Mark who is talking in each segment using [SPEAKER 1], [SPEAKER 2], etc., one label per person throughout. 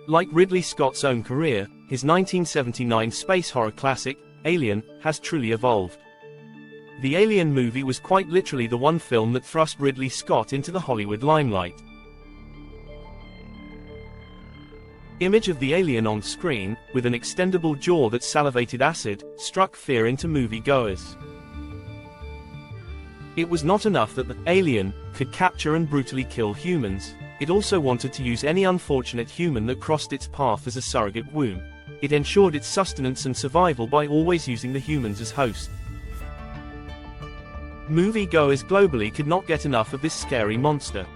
[SPEAKER 1] Like Ridley Scott's own career, his 1979 space horror classic, Alien, has truly evolved. The Alien movie was quite literally the one film that thrust Ridley Scott into the Hollywood limelight. Image of the alien on screen, with an extendable jaw that salivated acid, struck fear into moviegoers. It was not enough that the alien could capture and brutally kill humans, it also wanted to use any unfortunate human that crossed its path as a surrogate womb. It ensured its sustenance and survival by always using the humans as hosts. Moviegoers globally could not get enough of this scary monster.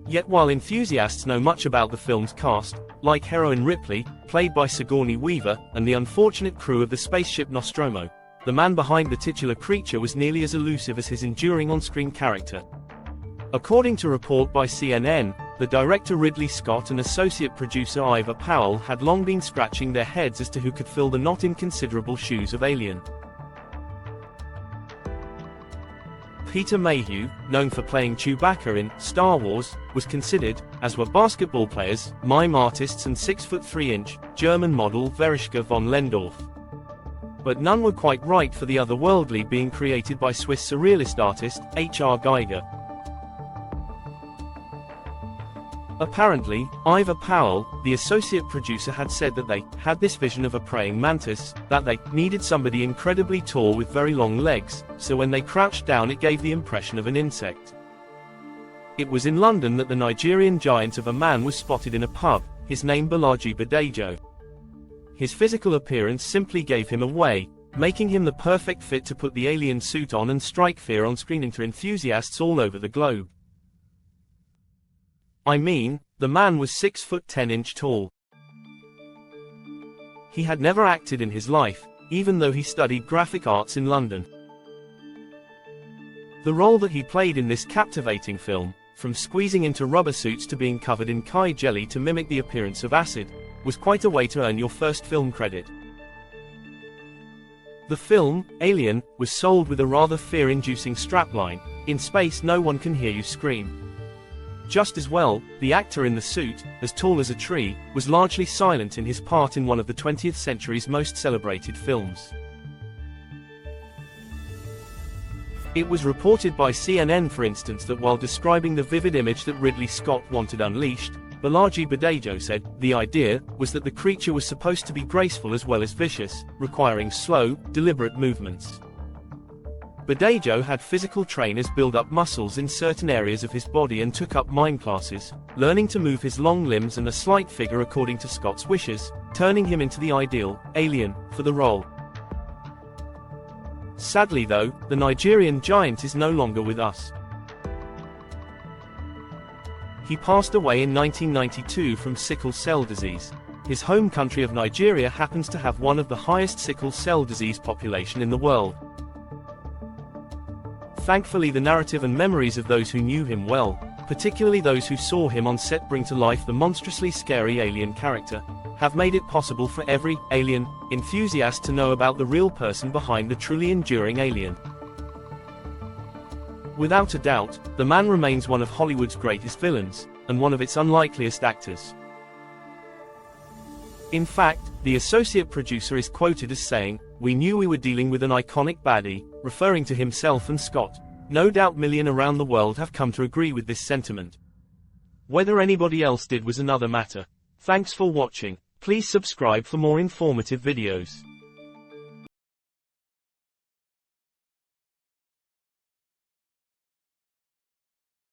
[SPEAKER 1] Yet while enthusiasts know much about the film's cast, like heroine Ripley, played by Sigourney Weaver, and the unfortunate crew of the spaceship Nostromo, the man behind the titular creature was nearly as elusive as his enduring on-screen character. According to a report by CNN, the director Ridley Scott and associate producer Ivor Powell had long been scratching their heads as to who could fill the not inconsiderable shoes of Alien. Peter Mayhew, known for playing Chewbacca in Star Wars, was considered, as were basketball players, mime artists and 6'3" German model Verischka von Lendorf. But none were quite right for the otherworldly being created by Swiss surrealist artist H.R. Giger. Apparently, Ivor Powell, the associate producer, had said that they had this vision of a praying mantis, that they needed somebody incredibly tall with very long legs, so when they crouched down it gave the impression of an insect. It was in London that the Nigerian giant of a man was spotted in a pub, his name Bolaiji Badejo. His physical appearance simply gave him away, making him the perfect fit to put the alien suit on and strike fear on screen into enthusiasts all over the globe. I mean, the man was 6'10" tall. He had never acted in his life, even though he studied graphic arts in London. The role that he played in this captivating film, from squeezing into rubber suits to being covered in Kai jelly to mimic the appearance of acid, was quite a way to earn your first film credit. The film, Alien, was sold with a rather fear-inducing strapline: "In space no one can hear you scream." Just as well, the actor in the suit, as tall as a tree, was largely silent in his part in one of the 20th century's most celebrated films. It was reported by CNN, for instance, that while describing the vivid image that Ridley Scott wanted unleashed, Bolaji Badejo said, the idea was that the creature was supposed to be graceful as well as vicious, requiring slow, deliberate movements. Badejo had physical trainers build up muscles in certain areas of his body and took up mime classes, learning to move his long limbs and a slight figure according to Scott's wishes, turning him into the ideal alien for the role. Sadly though, the Nigerian giant is no longer with us. He passed away in 1992 from sickle cell disease. His home country of Nigeria happens to have one of the highest sickle cell disease population in the world. Thankfully, the narrative and memories of those who knew him well, particularly those who saw him on set bring to life the monstrously scary alien character, have made it possible for every alien enthusiast to know about the real person behind the truly enduring alien. Without a doubt, the man remains one of Hollywood's greatest villains, and one of its unlikeliest actors. In fact, the associate producer is quoted as saying, "We knew we were dealing with an iconic baddie," referring to himself and Scott. No doubt millions around the world have come to agree with this sentiment. Whether anybody else did was another matter. Thanks for watching. Please subscribe for more informative videos.